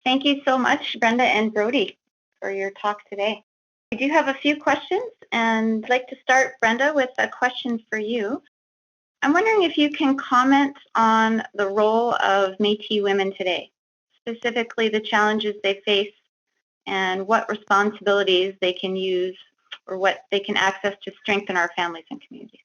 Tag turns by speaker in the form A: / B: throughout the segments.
A: Thank you so much, Brenda and Brodie, for your talk today. We do have a few questions, and I'd like to start, Brenda, with a question for you. I'm wondering if you can comment on the role of Métis women today, specifically the challenges they face and what responsibilities they can use or what they can access to strengthen our families and communities.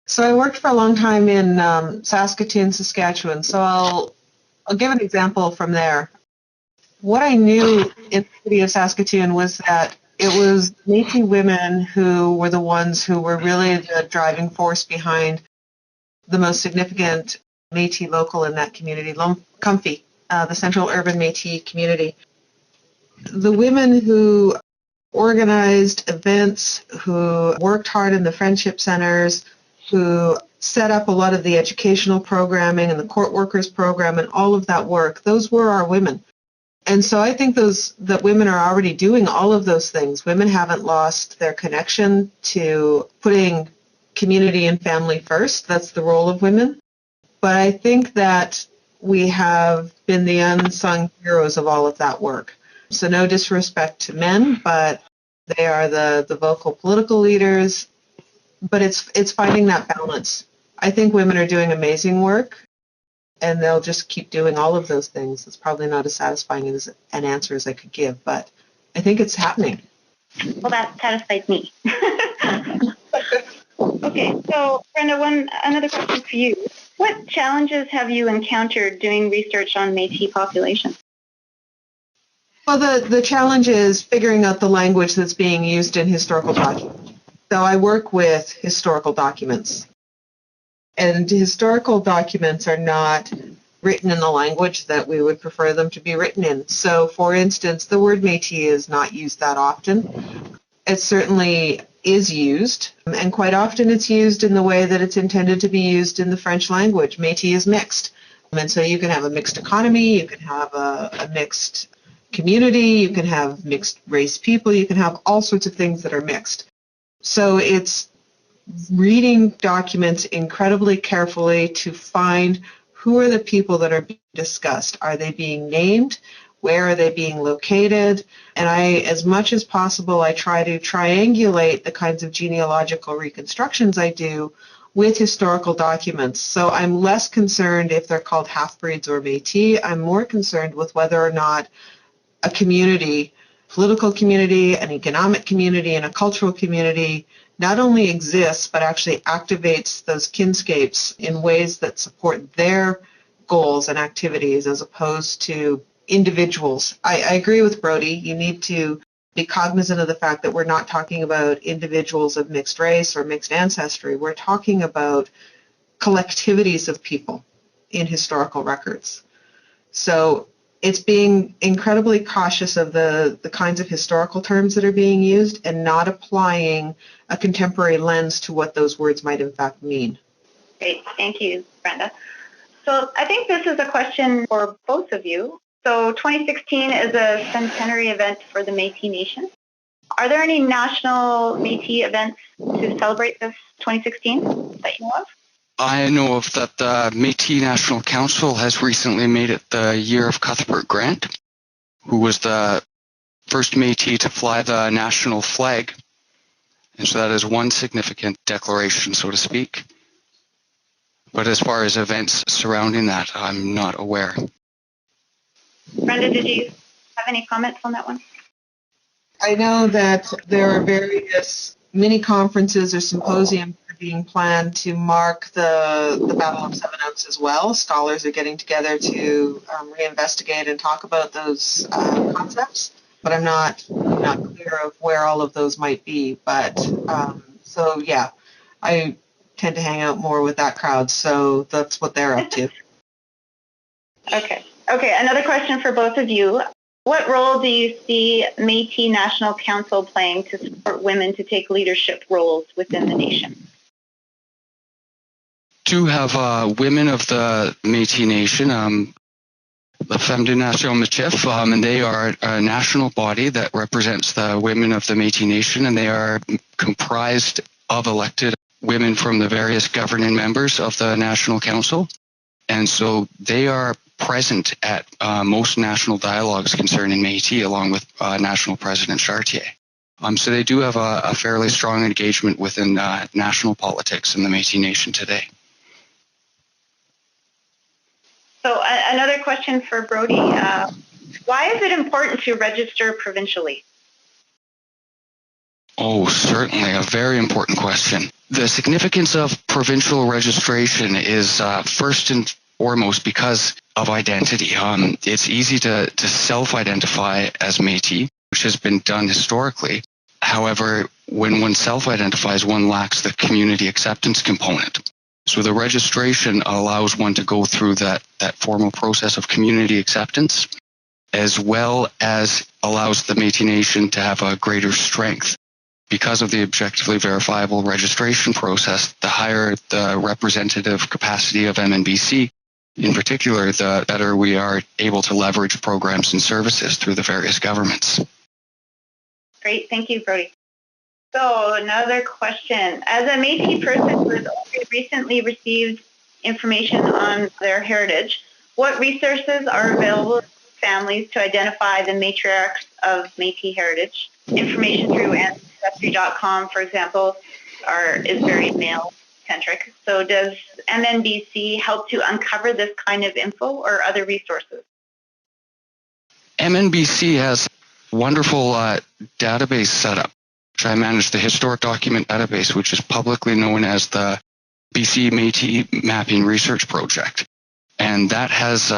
B: So I worked for a long time in Saskatoon, Saskatchewan, so I'll give an example from there. What I knew in the city of Saskatoon was that it was Métis women who were the ones who were really the driving force behind the most significant Métis local in that community, Comfy, the Central Urban Métis community. The women who organized events, who worked hard in the friendship centers, who set up a lot of the educational programming and the court workers program and all of that work, those were our women. And so I think that women are already doing all of those things. Women haven't lost their connection to putting community and family first. That's the role of women. But I think that we have been the unsung heroes of all of that work. So no disrespect to men, but they are the vocal political leaders. But it's finding that balance. I think women are doing amazing work, and they'll just keep doing all of those things. It's probably not as satisfying as an answer as I could give, but I think it's happening.
A: Well, that satisfies me. Okay, so Brenda, another question for you. What challenges have you encountered doing research on Métis population?
B: Well, the challenge is figuring out the language that's being used in historical documents. So I work with historical documents. And historical documents are not written in the language that we would prefer them to be written in. So, for instance, the word Métis is not used that often. It certainly is used, and quite often it's used in the way that it's intended to be used in the French language. Métis is mixed. And so you can have a mixed economy, you can have a mixed community, you can have mixed race people, you can have all sorts of things that are mixed. So it's reading documents incredibly carefully to find who are the people that are being discussed. Are they being named? Where are they being located? And as much as possible, I try to triangulate the kinds of genealogical reconstructions I do with historical documents. So I'm less concerned if they're called half-breeds or Métis. I'm more concerned with whether or not a community, political community, an economic community, and a cultural community not only exists, but actually activates those kinscapes in ways that support their goals and activities as opposed to individuals. I agree with Brodie. You need to be cognizant of the fact that we're not talking about individuals of mixed race or mixed ancestry. We're talking about collectivities of people in historical records. So it's being incredibly cautious of the kinds of historical terms that are being used and not applying a contemporary lens to what those words might in fact mean.
A: Great. Thank you, Brenda. So I think this is a question for both of you. So 2016 is a centenary event for the Métis Nation. Are there any national Métis events to celebrate this 2016 that you know of?
C: I know of that the Métis National Council has recently made it the year of Cuthbert Grant, who was the first Métis to fly the national flag. And so that is one significant declaration, so to speak. But as far as events surrounding that, I'm not aware.
A: Brenda, did you have any comments on that one?
B: I know that there are various mini conferences or symposiums being planned to mark the Battle of 7 Oaks as well. Scholars are getting together to reinvestigate and talk about those concepts, but I'm not clear of where all of those might be. But so yeah, I tend to hang out more with that crowd, so that's what they're up to.
A: Okay, another question for both of you. What role do you see Métis National Council playing to support women to take leadership roles within the nation?
C: To have women of the Métis Nation, the Mme Nation Métis, and they are a national body that represents the women of the Métis Nation, and they are comprised of elected women from the various governing members of the National Council. And so they are present at most national dialogues concerning Métis, along with National President Chartier. So they do have a fairly strong engagement within national politics in the Métis Nation today.
A: So another question for Brodie. Why is it important to register provincially?
C: Oh, certainly, a very important question. The significance of provincial registration is first and foremost because of identity. It's easy to self-identify as Métis, which has been done historically. However, when one self-identifies, one lacks the community acceptance component. So the registration allows one to go through that formal process of community acceptance, as well as allows the Métis Nation to have a greater strength. Because of the objectively verifiable registration process, the higher the representative capacity of MNBC, in particular, the better we are able to leverage programs and services through the various governments.
A: Great, thank you, Brodie. So another question. As a Métis person who has only recently received information on their heritage, what resources are available to families to identify the matriarchs of Métis heritage? Information through Ancestry.com, for example, is very male-centric. So does MNBC help to uncover this kind of info or other resources?
C: MNBC has a wonderful database setup. I manage the Historic Document Database, which is publicly known as the BC Métis Mapping Research Project. And that has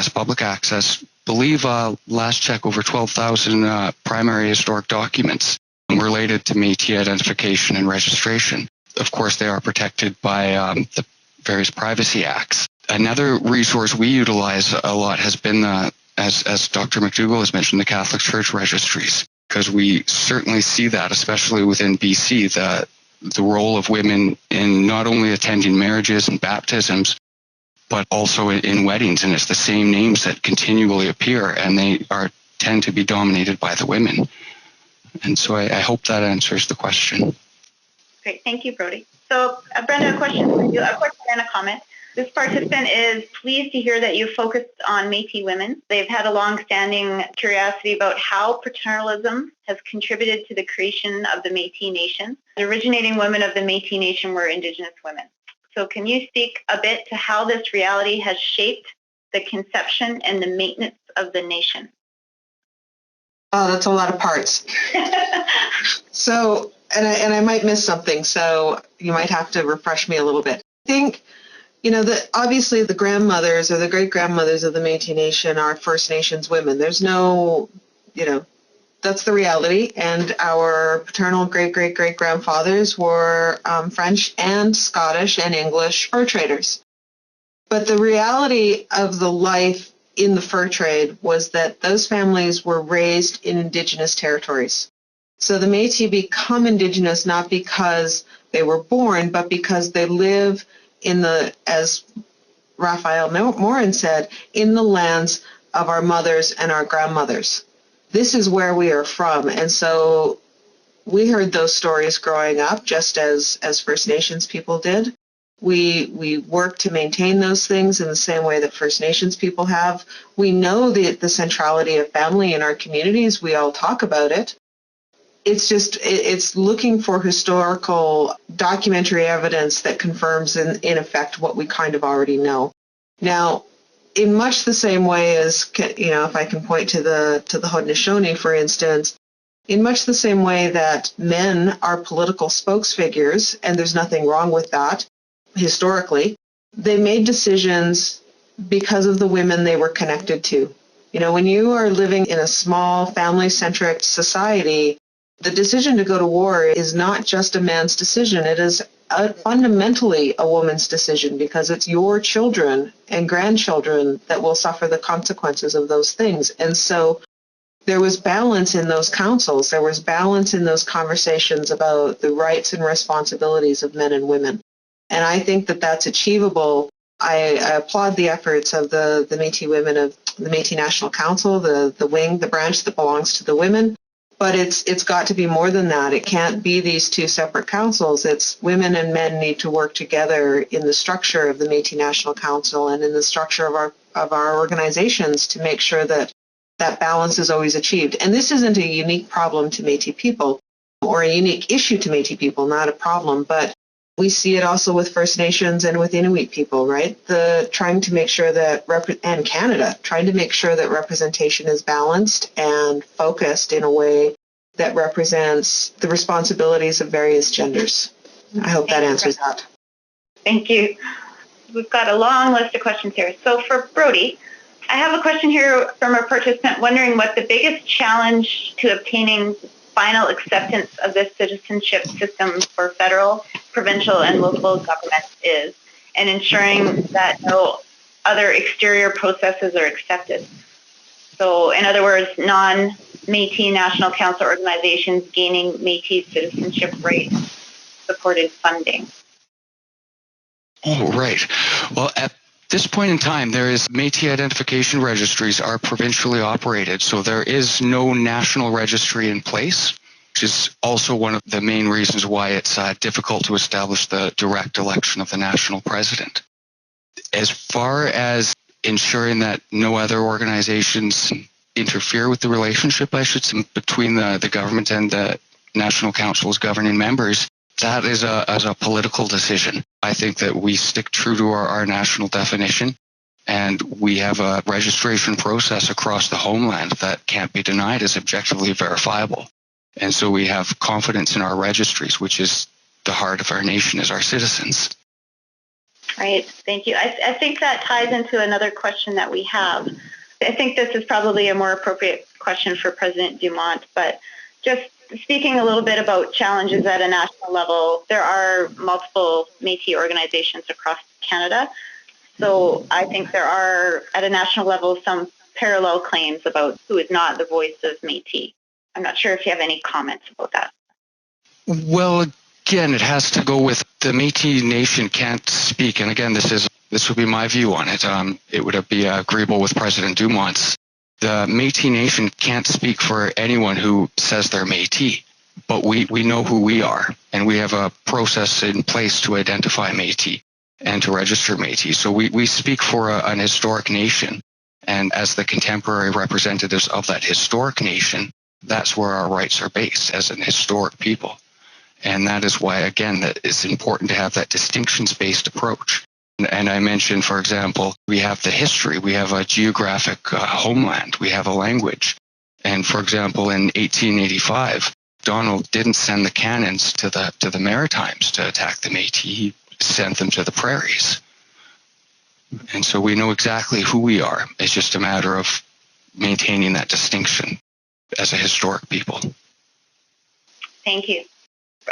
C: public access, believe last check, over 12,000 primary historic documents related to Métis identification and registration. Of course, they are protected by the various privacy acts. Another resource we utilize a lot has been, as Dr. Macdougall has mentioned, the Catholic Church registries, because we certainly see that, especially within BC, the role of women in not only attending marriages and baptisms, but also in weddings, and it's the same names that continually appear, and they tend to be dominated by the women. And so I hope that answers the question.
A: Great, thank you, Brodie. So Brenda, a question for you, a question and a comment. This participant is pleased to hear that you focused on Métis women. They've had a long-standing curiosity about how paternalism has contributed to the creation of the Métis Nation. The originating women of the Métis Nation were Indigenous women. So can you speak a bit to how this reality has shaped the conception and the maintenance of the nation?
B: Oh, that's a lot of parts. So, and I might miss something, so you might have to refresh me a little bit. I think, that obviously the grandmothers or the great-grandmothers of the Métis Nation are First Nations women. There's no, that's the reality. And our paternal great-great-great-grandfathers were French and Scottish and English fur traders. But the reality of the life in the fur trade was that those families were raised in Indigenous territories. So the Métis become Indigenous not because they were born, but because they live in the, as Raphael Morin said, in the lands of our mothers and our grandmothers. This is where we are from. And so we heard those stories growing up, just as First Nations people did. We work to maintain those things in the same way that First Nations people have. We know the centrality of family in our communities. We all talk about it. It's looking for historical documentary evidence that confirms in effect what we kind of already know. Now, in much the same way as, if I can point to the Haudenosaunee, for instance, in much the same way that men are political spokesfigures, and there's nothing wrong with that, historically, they made decisions because of the women they were connected to. When you are living in a small family-centric society, the decision to go to war is not just a man's decision. It is fundamentally a woman's decision, because it's your children and grandchildren that will suffer the consequences of those things. And so there was balance in those councils. There was balance in those conversations about the rights and responsibilities of men and women. And I think that that's achievable. I applaud the efforts of the Métis women of the Métis National Council, the branch that belongs to the women. But it's got to be more than that. It can't be these two separate councils. It's women and men need to work together in the structure of the Métis National Council and in the structure of of our organizations to make sure that that balance is always achieved. And this isn't a unique problem to Métis people or a unique issue to Métis people, not a problem, but we see it also with First Nations and with Inuit people, right? Trying to make sure that, and Canada, trying to make sure that representation is balanced and focused in a way that represents the responsibilities of various genders. I hope that answers that.
A: Thank you. We've got a long list of questions here. So for Brodie, I have a question here from a participant wondering what the biggest challenge to obtaining final acceptance of this citizenship system for federal, provincial, and local governments is, and ensuring that no other exterior processes are accepted. So in other words, non-Métis National Council organizations gaining Métis citizenship rights supported funding.
C: Oh, right. Well, at this point in time, there is Métis identification registries are provincially operated, so there is no national registry in place, which is also one of the main reasons why it's difficult to establish the direct election of the national president. As far as ensuring that no other organizations interfere with the relationship, I should say, between the government and the National Council's governing members, that is a political decision. I think that we stick true to our national definition, and we have a registration process across the homeland that can't be denied as objectively verifiable. And so we have confidence in our registries, which is the heart of our nation as our citizens.
A: Right, thank you. I think that ties into another question that we have. I think this is probably a more appropriate question for President Dumont, but just speaking a little bit about challenges at a national level, there are multiple Métis organizations across Canada. So I think there are, at a national level, some parallel claims about who is not the voice of Métis. I'm not sure if you have any comments about that.
C: Well, again, it has to go with the Métis Nation can't speak. And again, this would be my view on it. It would be agreeable with President Dumont's. The Métis Nation can't speak for anyone who says they're Métis, but we know who we are, and we have a process in place to identify Métis and to register Métis. So we speak for an historic nation, and as the contemporary representatives of that historic nation, that's where our rights are based as an historic people. And that is why, again, that it's important to have that distinctions-based approach. And I mentioned, for example, we have the history, we have a geographic homeland, we have a language. And for example, in 1885, Donald didn't send the cannons to the Maritimes to attack the Métis, he sent them to the prairies. And so we know exactly who we are. It's just a matter of maintaining that distinction as a historic people.
A: Thank you.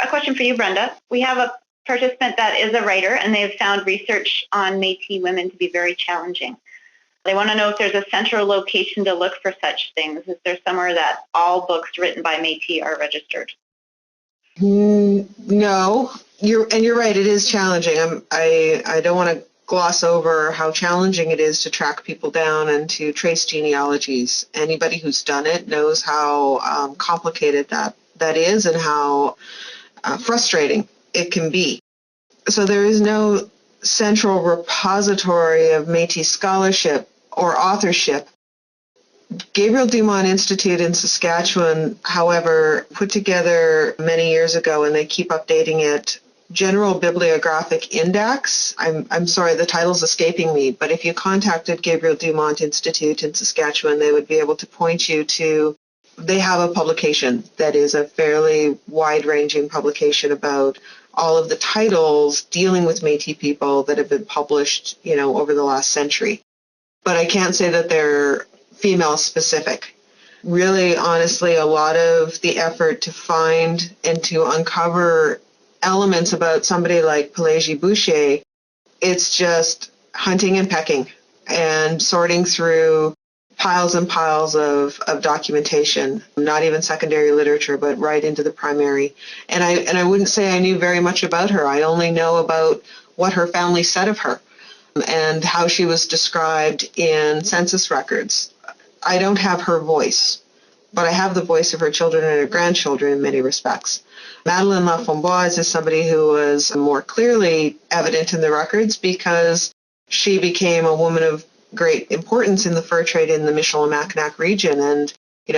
A: A question for you, Brenda. We have a participant that is a writer, and they have found research on Métis women to be very challenging. They want to know if there's a central location to look for such things. Is there somewhere that all books written by Métis are registered?
B: No, you're right. It is challenging. I don't want to gloss over how challenging it is to track people down and to trace genealogies. Anybody who's done it knows how complicated that is and how frustrating it can be. So there is no central repository of Métis scholarship or authorship. Gabriel Dumont Institute in Saskatchewan, however, put together many years ago, and they keep updating it, General Bibliographic Index. I'm sorry, the title's escaping me, but if you contacted Gabriel Dumont Institute in Saskatchewan, they would be able to point you to, they have a publication that is a fairly wide-ranging publication about all of the titles dealing with Métis people that have been published, over the last century. But I can't say that they're female specific. Really, honestly, a lot of the effort to find and to uncover elements about somebody like Pélagie Boucher, it's just hunting and pecking and sorting through piles and piles of documentation, not even secondary literature, but right into the primary. And I wouldn't say I knew very much about her. I only know about what her family said of her and how she was described in census records. I don't have her voice, but I have the voice of her children and her grandchildren in many respects. Madeleine Laframboise is somebody who was more clearly evident in the records because she became a woman of great importance in the fur trade in the Michilimackinac region. And,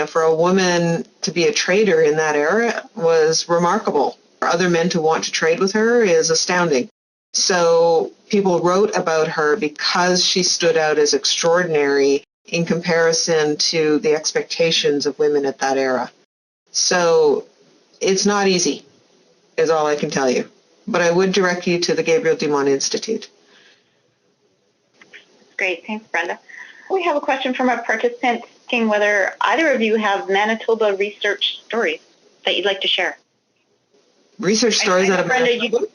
B: for a woman to be a trader in that era was remarkable. For other men to want to trade with her is astounding. So people wrote about her because she stood out as extraordinary in comparison to the expectations of women at that era. So it's not easy, is all I can tell you. But I would direct you to the Gabriel Dumont Institute.
A: Great. Thanks, Brenda. We have a question from a participant asking whether either of you have Manitoba research stories that you'd like to share.
B: Research stories out of Manitoba?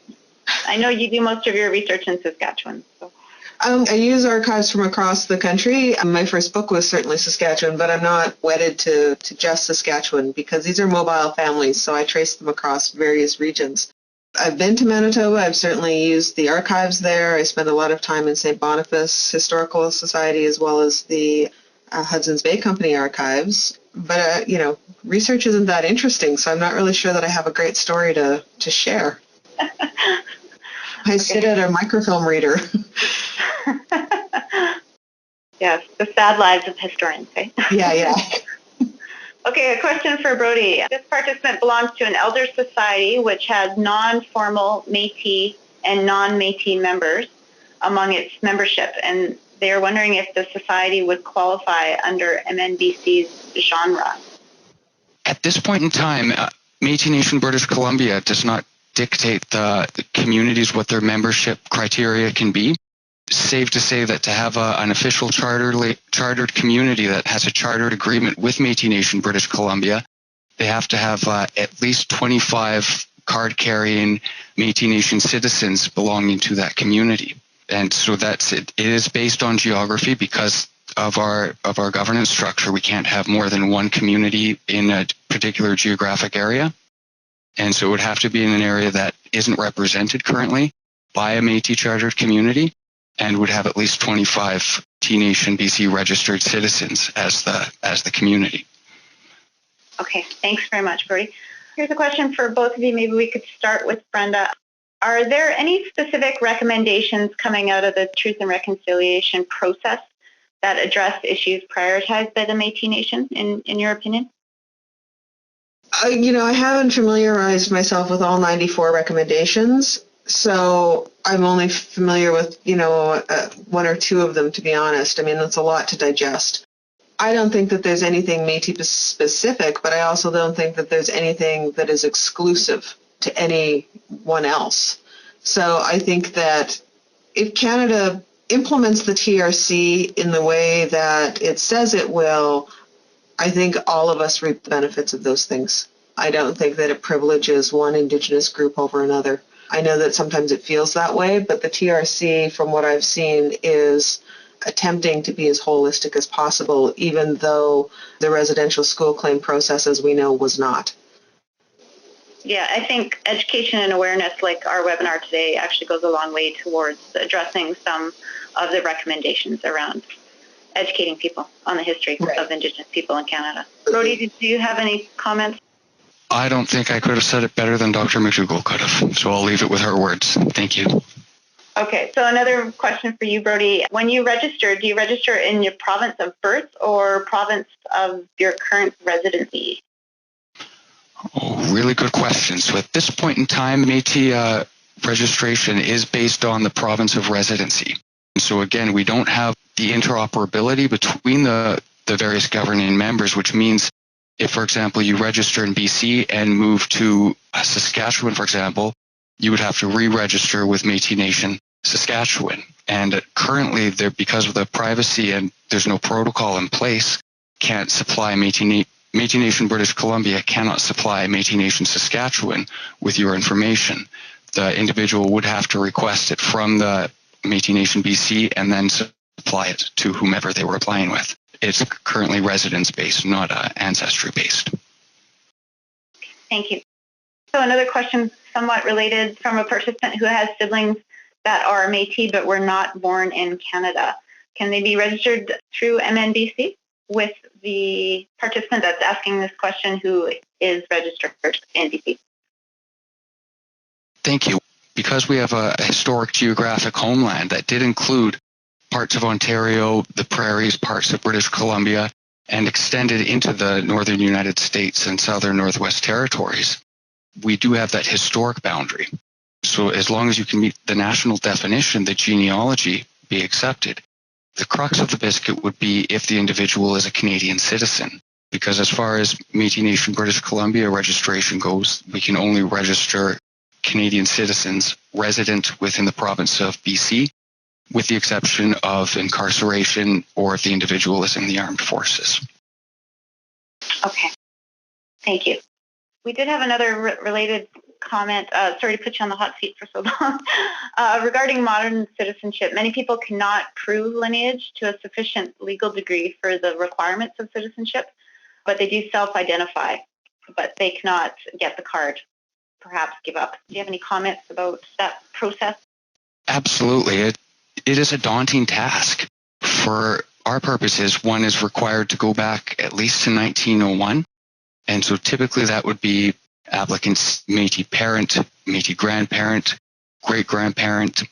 A: I know you do most of your research in Saskatchewan. So.
B: I use archives from across the country. My first book was certainly Saskatchewan, but I'm not wedded to just Saskatchewan because these are mobile families, so I trace them across various regions. I've been to Manitoba. I've certainly used the archives there. I spent a lot of time in St. Boniface Historical Society as well as the Hudson's Bay Company archives. But, research isn't that interesting, so I'm not really sure that I have a great story to share. I sit at a microfilm reader.
A: Yes, the sad lives of historians, eh?
B: Yeah.
A: Okay, a question for Brodie. This participant belongs to an elder society which has non-formal Métis and non-Métis members among its membership, and they're wondering if the society would qualify under MNBC's genre.
C: At this point in time, Métis Nation British Columbia does not dictate the communities what their membership criteria can be. Safe to say that to have an official chartered community that has a chartered agreement with Métis Nation British Columbia, they have to have at least 25 card-carrying Métis Nation citizens belonging to that community. And so that's it. It is based on geography because of our governance structure. We can't have more than one community in a particular geographic area. And so it would have to be in an area that isn't represented currently by a Métis chartered community and would have at least 25 T-Nation BC registered citizens as the community.
A: Okay, thanks very much, Brodie. Here's a question for both of you. Maybe we could start with Brenda. Are there any specific recommendations coming out of the Truth and Reconciliation process that address issues prioritized by the Métis Nation, in your opinion?
B: I haven't familiarized myself with all 94 recommendations, so I'm only familiar with, one or two of them, to be honest. I mean, that's a lot to digest. I don't think that there's anything Métis specific, but I also don't think that there's anything that is exclusive to anyone else. So I think that if Canada implements the TRC in the way that it says it will, I think all of us reap the benefits of those things. I don't think that it privileges one Indigenous group over another. I know that sometimes it feels that way, but the TRC, from what I've seen, is attempting to be as holistic as possible, even though the residential school claim process, as we know, was not.
A: Yeah, I think education and awareness, like our webinar today, actually goes a long way towards addressing some of the recommendations around educating people on the history of Indigenous people in Canada. Brodie, do you have any comments?
C: I don't think I could have said it better than Dr. Macdougall could have, so I'll leave it with her words. Thank you.
A: Okay, so another question for you, Brodie. When you register, do you register in your province of birth or province of your current residency?
C: Oh, really good question. So at this point in time, Métis registration is based on the province of residency. So again, we don't have the interoperability between the various governing members, which means if, for example, you register in BC and move to Saskatchewan, for example, you would have to re-register with Métis Nation Saskatchewan. And currently, because of the privacy and there's no protocol in place, can't supply Métis Nation British Columbia cannot supply Métis Nation Saskatchewan with your information. The individual would have to request it from the Métis Nation BC and then supply it to whomever they were applying with. It's currently residence-based, not ancestry-based.
A: Thank you. So another question somewhat related from a participant who has siblings that are Métis but were not born in Canada. Can they be registered through MNBC with the participant that's asking this question who is registered in BC?
C: Thank you. Because we have a historic geographic homeland that did include parts of Ontario, the prairies, parts of British Columbia, and extended into the northern United States and southern Northwest Territories, we do have that historic boundary. So as long as you can meet the national definition, the genealogy be accepted. The crux of the biscuit would be if the individual is a Canadian citizen, because as far as Métis Nation British Columbia registration goes, we can only register Canadian citizens resident within the province of BC, with the exception of incarceration or if the individual is in the armed forces.
A: Okay, thank you. We did have another related comment, sorry to put you on the hot seat for so long, regarding modern citizenship. Many people cannot prove lineage to a sufficient legal degree for the requirements of citizenship, but they do self-identify, but they cannot get the card, perhaps give up. Do you have any comments about that process?
C: Absolutely. It is a daunting task. For our purposes, one is required to go back at least to 1901. And so typically that would be applicants' Métis parent, Métis grandparent, great-grandparent,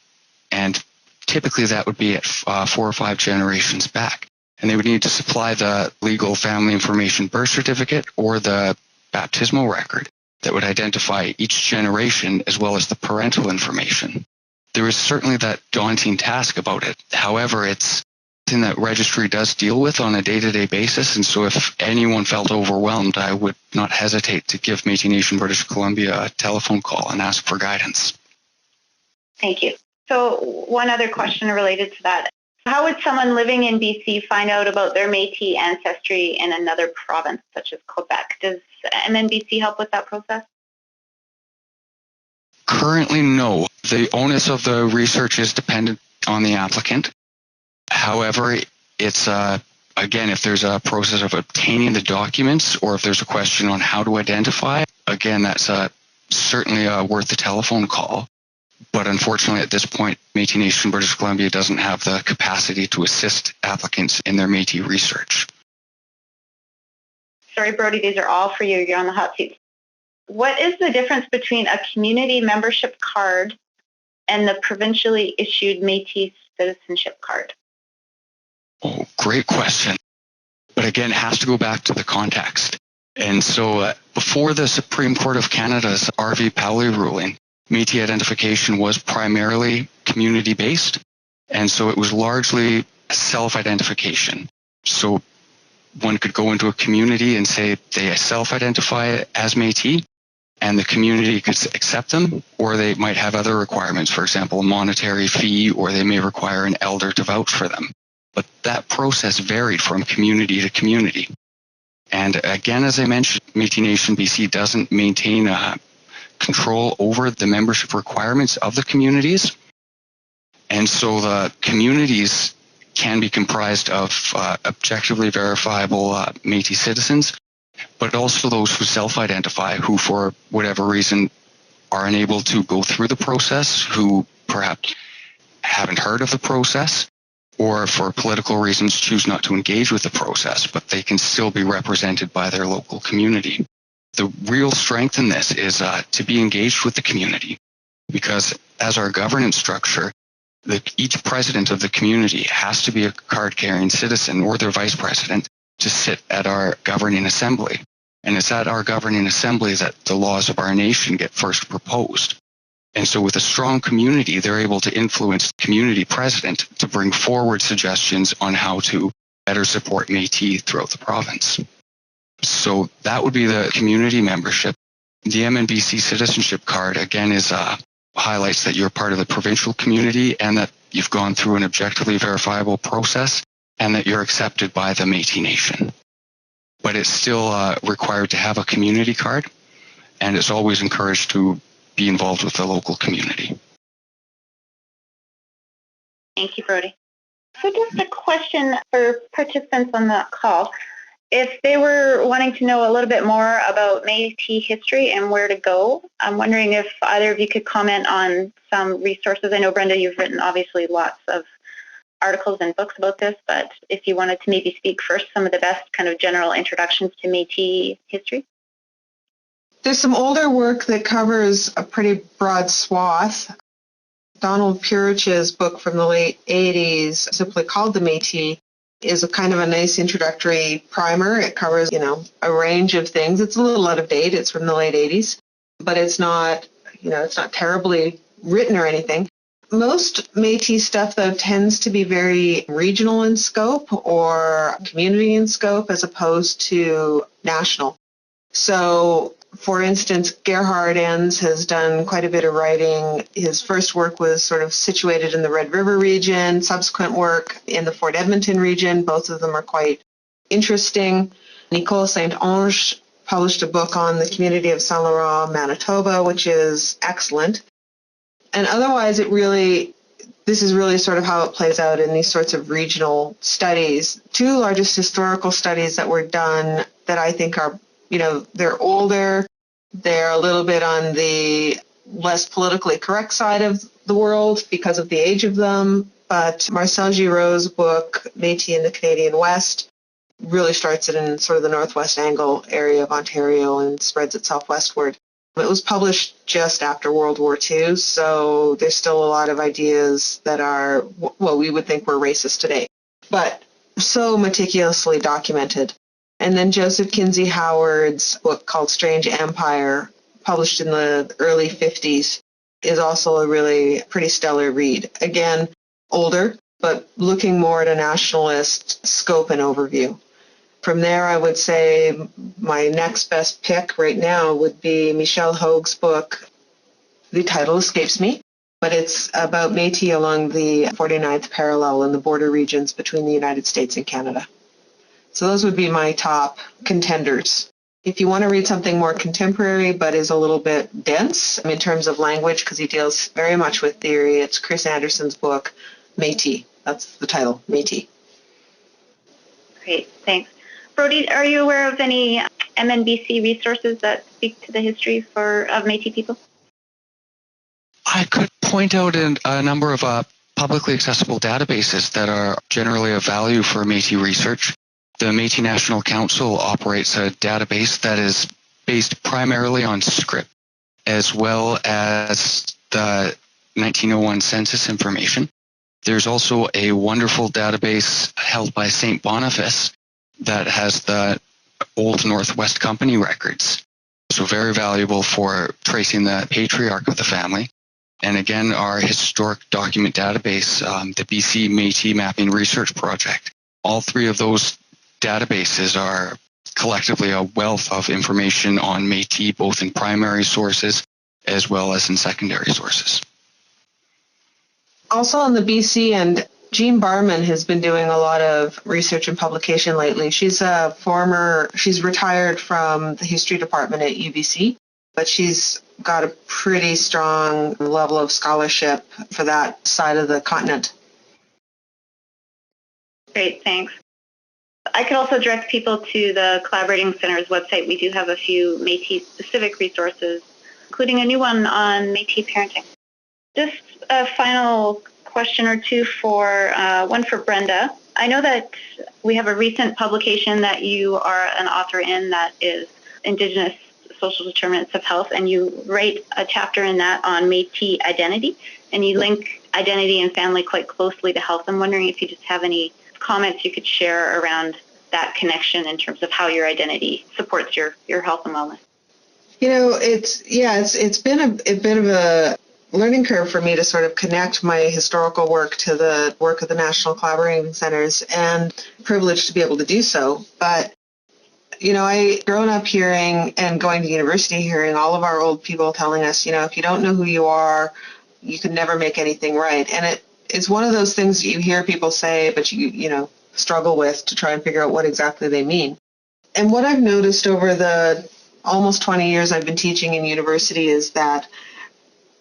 C: and typically that would be at 4 or 5 generations back. And they would need to supply the legal family information birth certificate or the baptismal record that would identify each generation as well as the parental information. There is certainly that daunting task about it. However, it's something that registry does deal with on a day-to-day basis, and so if anyone felt overwhelmed, I would not hesitate to give Métis Nation British Columbia a telephone call and ask for guidance.
A: Thank you. So one other question related to that. How would someone living in BC find out about their Métis ancestry in another province, such as Quebec? Does MNBC help with that process?
C: Currently, no. The onus of the research is dependent on the applicant. However, it's, again, if there's a process of obtaining the documents or if there's a question on how to identify, again, that's certainly worth the telephone call. But unfortunately, at this point, Métis Nation British Columbia doesn't have the capacity to assist applicants in their Métis research.
A: Sorry, Brodie, these are all for you. You're on the hot seat. What is the difference between a community membership card and the provincially issued Métis citizenship card?
C: Oh, great question. But again, it has to go back to the context. And so before the Supreme Court of Canada's R.V. Powley ruling, Métis identification was primarily community-based, and so it was largely self-identification. So one could go into a community and say they self-identify as Métis, and the community could accept them, or they might have other requirements, for example, a monetary fee, or they may require an elder to vouch for them. But that process varied from community to community. And again, as I mentioned, Métis Nation BC doesn't maintain a control over the membership requirements of the communities. And so the communities can be comprised of objectively verifiable Métis citizens, but also those who self-identify, who for whatever reason are unable to go through the process, who perhaps haven't heard of the process, or for political reasons choose not to engage with the process, but they can still be represented by their local community. The real strength in this is to be engaged with the community, because as our governance structure, each president of the community has to be a card-carrying citizen or their vice president to sit at our governing assembly. And it's at our governing assembly that the laws of our nation get first proposed. And so with a strong community, they're able to influence the community president to bring forward suggestions on how to better support Métis throughout the province. So that would be the community membership. The MNBC citizenship card, again, highlights that you're part of the provincial community and that you've gone through an objectively verifiable process and that you're accepted by the Métis Nation. But it's still required to have a community card, and it's always encouraged to be involved with the local community.
A: Thank you, Brodie. So just a question for participants on the call. If they were wanting to know a little bit more about Métis history and where to go, I'm wondering if either of you could comment on some resources. I know, Brenda, you've written obviously lots of articles and books about this, but if you wanted to maybe speak first, some of the best kind of general introductions to Métis history.
B: There's some older work that covers a pretty broad swath. Donald Purich's book from the late 80s, simply called The Métis, is a kind of a nice introductory primer. It covers, a range of things. It's a little out of date. It's from the late 80s, but it's not terribly written or anything. Most Métis stuff, though, tends to be very regional in scope or community in scope as opposed to national. So, for instance, Gerhard Enns has done quite a bit of writing. His first work was sort of situated in the Red River region, subsequent work in the Fort Edmonton region. Both of them are quite interesting. Nicole Saint-Onge published a book on the community of Saint Laurent, Manitoba, which is excellent. And otherwise, this is really sort of how it plays out in these sorts of regional studies. Two largest historical studies that were done that I think are, they're older, they're a little bit on the less politically correct side of the world because of the age of them, but Marcel Giraud's book, Métis in the Canadian West, really starts it in sort of the northwest angle area of Ontario and spreads itself westward. It was published just after World War II, so there's still a lot of ideas that are, what we would think were racist today, but so meticulously documented. And then Joseph Kinsey Howard's book called Strange Empire, published in the early 50s, is also a really pretty stellar read. Again, older, but looking more at a nationalist scope and overview. From there, I would say my next best pick right now would be Michel Hogue's book. The title escapes me, but it's about Métis along the 49th parallel in the border regions between the United States and Canada. So those would be my top contenders. If you want to read something more contemporary but is a little bit dense in terms of language, because he deals very much with theory, it's Chris Anderson's book, Métis. That's the title, Métis.
A: Great, thanks. Brodie, are you aware of any MNBC resources that speak to the history of Métis people?
C: I could point out a number of publicly accessible databases that are generally of value for Métis research. The Métis National Council operates a database that is based primarily on script, as well as the 1901 census information. There's also a wonderful database held by St. Boniface that has the old Northwest Company records. So very valuable for tracing the patriarch of the family. And again, our historic document database, the BC Métis Mapping Research Project. All three of those databases are collectively a wealth of information on Métis, both in primary sources as well as in secondary sources.
B: Also on the BC end, Jean Barman has been doing a lot of research and publication lately. She's retired from the history department at UBC, but she's got a pretty strong level of scholarship for that side of the continent.
A: Great, thanks. I could also direct people to the Collaborating Center's website. We do have a few Métis-specific resources, including a new one on Métis parenting. Just a final question or two one for Brenda. I know that we have a recent publication that you are an author in that is Indigenous Social Determinants of Health, and you write a chapter in that on Métis identity, and you link identity and family quite closely to health. I'm wondering if you just have any comments you could share around that connection in terms of how your identity supports your health and wellness.
B: It's been a bit of a learning curve for me to sort of connect my historical work to the work of the National Collaborating Centers, and privileged to be able to do so. But, I grown up hearing and going to university hearing all of our old people telling us, if you don't know who you are, you can never make anything right. And it's one of those things that you hear people say, but you struggle with to try and figure out what exactly they mean. And what I've noticed over the almost 20 years I've been teaching in university is that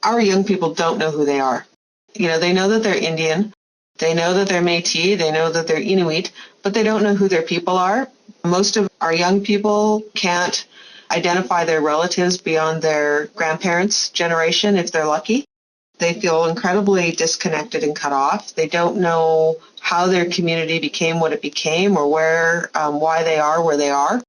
B: our young people don't know who they are. They know that they're Indian, they know that they're Métis, they know that they're Inuit, but they don't know who their people are. Most of our young people can't identify their relatives beyond their grandparents' generation if they're lucky. They feel incredibly disconnected and cut off. They don't know how their community became what it became, or why they are where they are.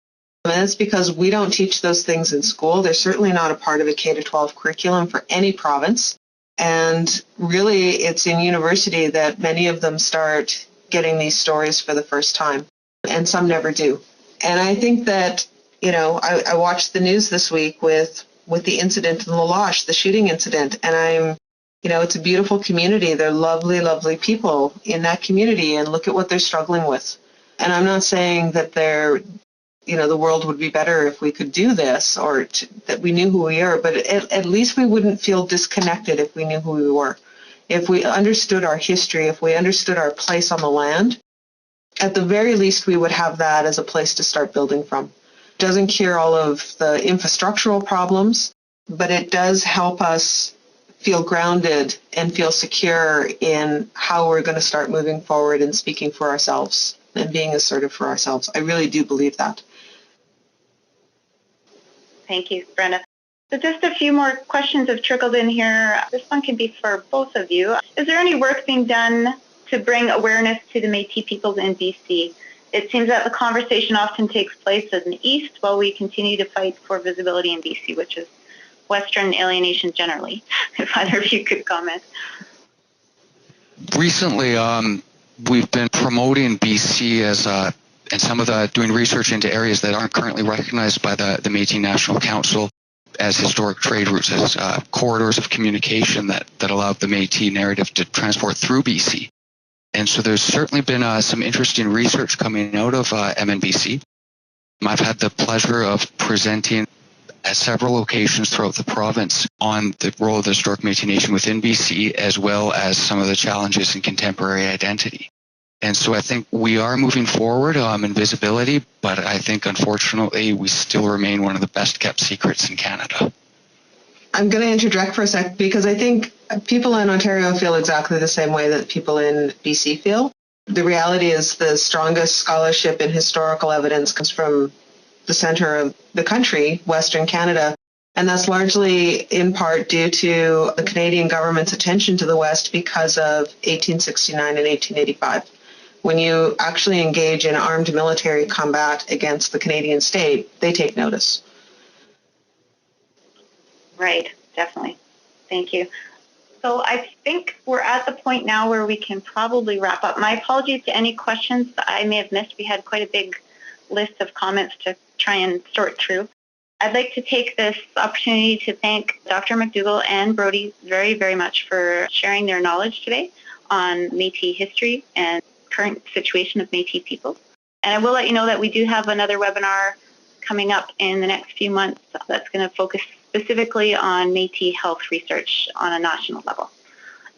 B: And that's because we don't teach those things in school. They're certainly not a part of a K-12 curriculum for any province. And really, it's in university that many of them start getting these stories for the first time, and some never do. And I think that, I watched the news this week with the incident in La Loche, the shooting incident, and it's a beautiful community. They're lovely, lovely people in that community, and look at what they're struggling with. And I'm not saying that the world would be better if we could do this, or that we knew who we are, but at least we wouldn't feel disconnected if we knew who we were. If we understood our history, if we understood our place on the land, at the very least we would have that as a place to start building from. It doesn't cure all of the infrastructural problems, but it does help us feel grounded and feel secure in how we're going to start moving forward and speaking for ourselves and being assertive for ourselves. I really do believe that.
A: Thank you, Brenda. So just a few more questions have trickled in here. This one can be for both of you. Is there any work being done to bring awareness to the Métis peoples in BC? It seems that the conversation often takes place in the East while we continue to fight for visibility in BC, which is Western alienation generally, if either of you could comment.
C: Recently, we've been promoting BC as and some of doing research into areas that aren't currently recognized by the Métis National Council as historic trade routes, as corridors of communication that allow the Métis narrative to transport through BC. And so there's certainly been some interesting research coming out of MNBC. I've had the pleasure of presenting at several locations throughout the province on the role of the historic Métis Nation within BC, as well as some of the challenges in contemporary identity. And so I think we are moving forward in visibility, but I think unfortunately we still remain one of the best kept secrets in Canada.
B: I'm going to interject for a sec because I think people in Ontario feel exactly the same way that people in BC feel. The reality is the strongest scholarship in historical evidence comes from the center of the country, Western Canada, and that's largely in part due to the Canadian government's attention to the West because of 1869 and 1885. When you actually engage in armed military combat against the Canadian state, they take notice.
A: Right, definitely. Thank you. So I think we're at the point now where we can probably wrap up. My apologies to any questions that I may have missed. We had quite a big list of comments to try and sort through. I'd like to take this opportunity to thank Dr. Macdougall and Brodie very, very much for sharing their knowledge today on Métis history and current situation of Métis people. And I will let you know that we do have another webinar coming up in the next few months that's going to focus specifically on Métis health research on a national level.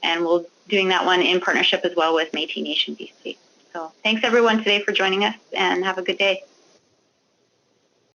A: And we'll doing that one in partnership as well with Métis Nation BC. So thanks everyone today for joining us, and have a good day.